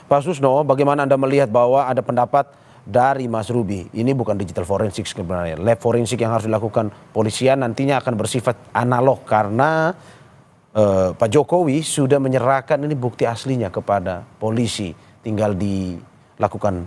Pak Susno, bagaimana Anda melihat bahwa ada pendapat dari Mas Ruby, ini bukan digital forensik sebenarnya, lab forensik yang harus dilakukan polisian nantinya akan bersifat analog karena Pak Jokowi sudah menyerahkan ini bukti aslinya kepada polisi, tinggal dilakukan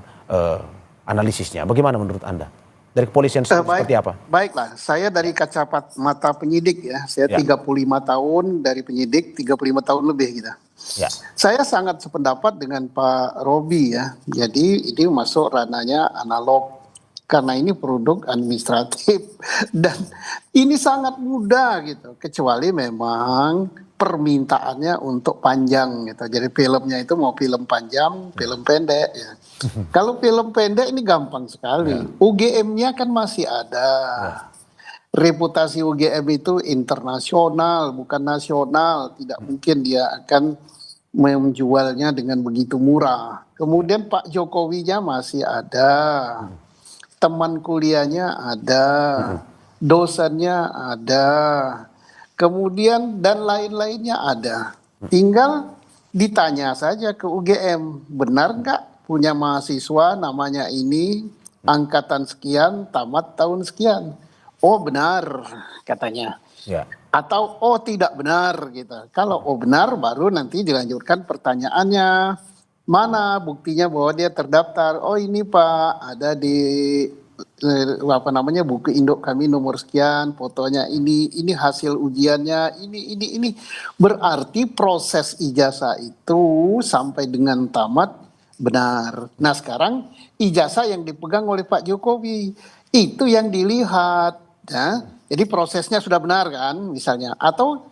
analisisnya. Bagaimana menurut Anda? Dari kepolisian seperti apa? Baiklah, saya dari kacamata penyidik ya, saya 35 tahun dari penyidik, 35 tahun lebih gitu. Ya. Saya sangat sependapat dengan Pak Robi ya, jadi ini masuk ranahnya analog karena ini produk administratif dan ini sangat mudah gitu, kecuali memang permintaannya untuk panjang gitu. Jadi filmnya itu mau film panjang, film pendek ya. Kalau film pendek ini gampang sekali. UGM-nya kan masih ada. Reputasi UGM itu internasional, bukan nasional. Tidak mungkin dia akan menjualnya dengan begitu murah. Kemudian Pak Jokowinya masih ada. Teman kuliahnya ada. Dosennya ada. Kemudian dan lain-lainnya ada. Tinggal ditanya saja ke UGM, benar nggak punya mahasiswa namanya ini, angkatan sekian, tamat tahun sekian. Oh benar katanya. Ya. Atau oh tidak benar gitu. Kalau oh benar baru nanti dilanjutkan pertanyaannya. Mana buktinya bahwa dia terdaftar? Oh ini Pak, ada di buku induk kami nomor sekian, fotonya ini hasil ujiannya, ini. Berarti proses ijazah itu sampai dengan tamat benar. Nah sekarang ijazah yang dipegang oleh Pak Jokowi itu yang dilihat ya. Jadi prosesnya sudah benar kan misalnya, atau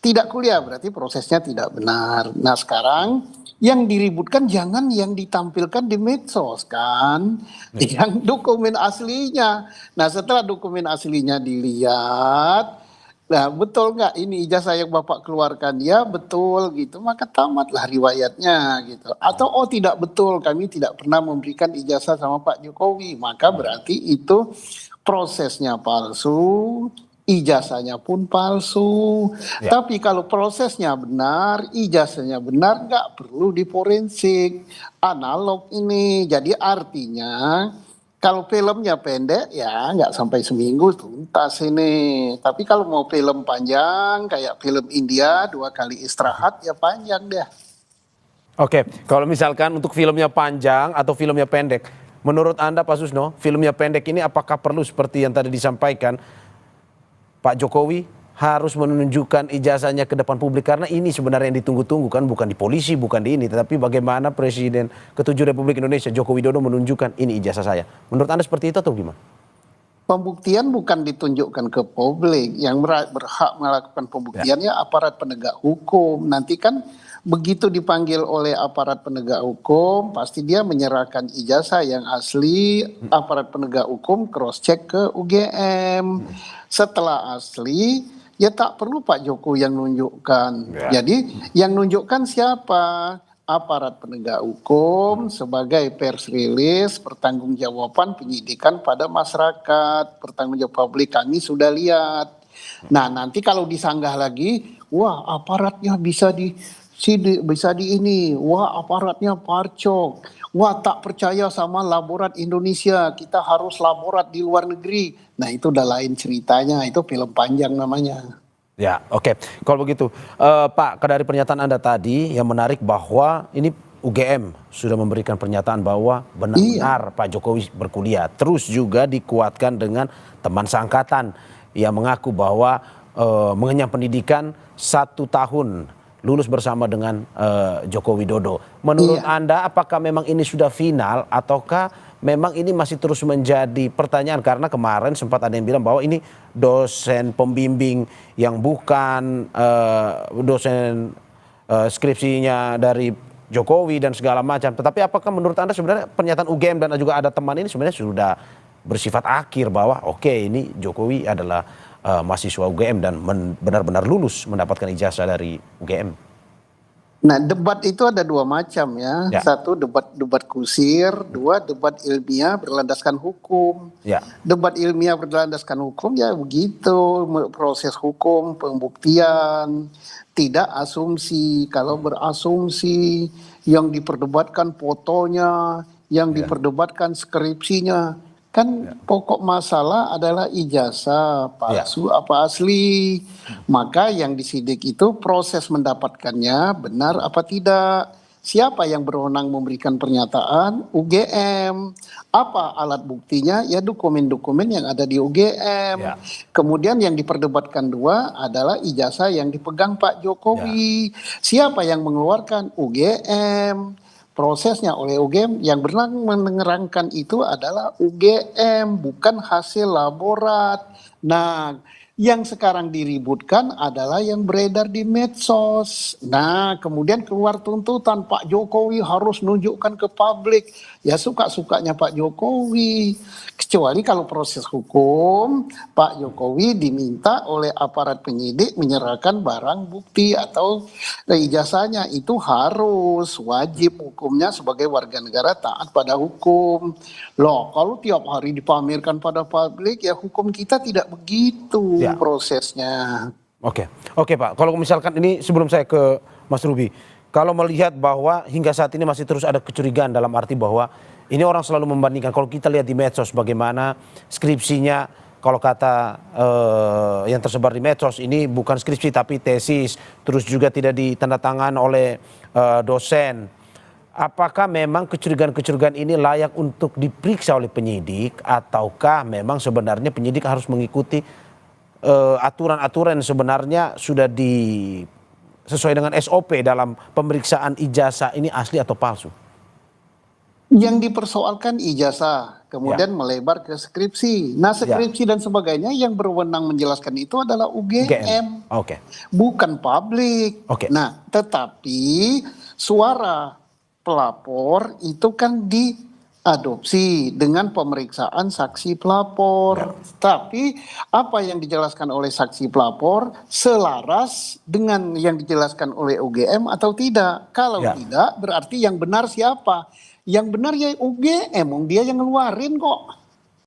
tidak kuliah berarti prosesnya tidak benar. Nah sekarang yang diributkan jangan yang ditampilkan di medsos kan, yang dokumen aslinya. Nah setelah dokumen aslinya dilihat, nah betul nggak ini ijazah yang Bapak keluarkan? Ya betul gitu, maka tamatlah riwayatnya gitu. Atau oh tidak betul, kami tidak pernah memberikan ijazah sama Pak Jokowi, maka berarti itu prosesnya palsu, ijazahnya pun palsu. Tapi kalau prosesnya benar, ijazahnya benar, nggak perlu diforensik. Analog ini. Jadi artinya kalau filmnya pendek ya nggak sampai seminggu tuntas ini. Tapi kalau mau film panjang kayak film India 2 kali istirahat ya panjang deh. Oke, kalau misalkan untuk filmnya panjang atau filmnya pendek, menurut Anda Pak Susno, filmnya pendek ini apakah perlu seperti yang tadi disampaikan Pak Jokowi harus menunjukkan ijazahnya ke depan publik, karena ini sebenarnya yang ditunggu-tunggu kan, bukan di polisi, bukan di ini, tetapi bagaimana Presiden ke-7 Republik Indonesia Joko Widodo menunjukkan ini ijazah saya. Menurut Anda seperti itu atau gimana? Pembuktian bukan ditunjukkan ke publik, yang berhak melakukan pembuktiannya aparat penegak hukum. Nanti kan begitu dipanggil oleh aparat penegak hukum, pasti dia menyerahkan ijazah yang asli, aparat penegak hukum cross check ke UGM. Setelah asli, ya tak perlu Pak Jokowi yang nunjukkan. Jadi yang nunjukkan siapa? Aparat penegak hukum sebagai pers release, pertanggungjawaban penyidikan pada masyarakat, pertanggungjawab publik kami sudah lihat. Nah nanti kalau disanggah lagi, wah aparatnya bisa di ini, wah aparatnya parcok, wah tak percaya sama laborat Indonesia, kita harus laborat di luar negeri. Nah itu udah lain ceritanya, itu film panjang namanya. Ya, oke. Kalau begitu, Pak, dari pernyataan Anda tadi yang menarik bahwa ini UGM sudah memberikan pernyataan bahwa benar-benar Pak Jokowi berkuliah. Terus juga dikuatkan dengan teman seangkatan yang mengaku bahwa mengenyam pendidikan 1 tahun lulus bersama dengan Joko Widodo. Menurut Anda apakah memang ini sudah final ataukah memang ini masih terus menjadi pertanyaan, karena kemarin sempat ada yang bilang bahwa ini dosen pembimbing yang bukan dosen skripsinya dari Jokowi dan segala macam. Tetapi apakah menurut Anda sebenarnya pernyataan UGM dan juga ada teman ini sebenarnya sudah bersifat akhir bahwa oke, ini Jokowi adalah mahasiswa UGM dan benar-benar lulus mendapatkan ijazah dari UGM? Nah debat itu ada 2 macam ya. Satu debat kusir, 2 debat ilmiah berlandaskan hukum. Debat ilmiah berlandaskan hukum ya begitu, proses hukum, pembuktian, tidak asumsi. Kalau berasumsi yang diperdebatkan fotonya, yang diperdebatkan skripsinya. Kan pokok masalah adalah ijazah palsu apa asli. Maka yang disidik itu proses mendapatkannya benar apa tidak. Siapa yang berwenang memberikan pernyataan? UGM. Apa alat buktinya? Ya dokumen-dokumen yang ada di UGM. Kemudian yang diperdebatkan dua adalah ijazah yang dipegang Pak Jokowi. Siapa yang mengeluarkan? UGM. Prosesnya oleh UGM, yang berwenang menerangkan itu adalah UGM, bukan hasil laborat. Nah, yang sekarang diributkan adalah yang beredar di medsos. Nah, kemudian keluar tuntutan Pak Jokowi harus nunjukkan ke publik. Ya suka-sukanya Pak Jokowi. Kecuali kalau proses hukum, Pak Jokowi diminta oleh aparat penyidik menyerahkan barang bukti atau ijazahnya. Itu harus, wajib hukumnya sebagai warga negara taat pada hukum. Loh, kalau tiap hari dipamerkan pada publik, ya hukum kita tidak begitu prosesnya. Oke, Pak. Kalau misalkan ini sebelum saya ke Mas Ruby, kalau melihat bahwa hingga saat ini masih terus ada kecurigaan dalam arti bahwa ini orang selalu membandingkan. Kalau kita lihat di medsos bagaimana skripsinya, kalau kata yang tersebar di medsos ini bukan skripsi tapi tesis, terus juga tidak ditandatangan oleh dosen. Apakah memang kecurigaan-kecurigaan ini layak untuk diperiksa oleh penyidik, ataukah memang sebenarnya penyidik harus mengikuti aturan-aturan yang sebenarnya sudah sesuai dengan SOP dalam pemeriksaan ijazah ini asli atau palsu? Yang dipersoalkan ijazah, kemudian melebar ke skripsi. Nah, skripsi dan sebagainya yang berwenang menjelaskan itu adalah UGM. Bukan publik. Nah, tetapi suara pelapor itu kan diadopsi dengan pemeriksaan saksi pelapor. Tapi apa yang dijelaskan oleh saksi pelapor selaras dengan yang dijelaskan oleh UGM atau tidak? Kalau tidak, berarti yang benar siapa? Yang benar ya UGM, dia yang ngeluarin kok.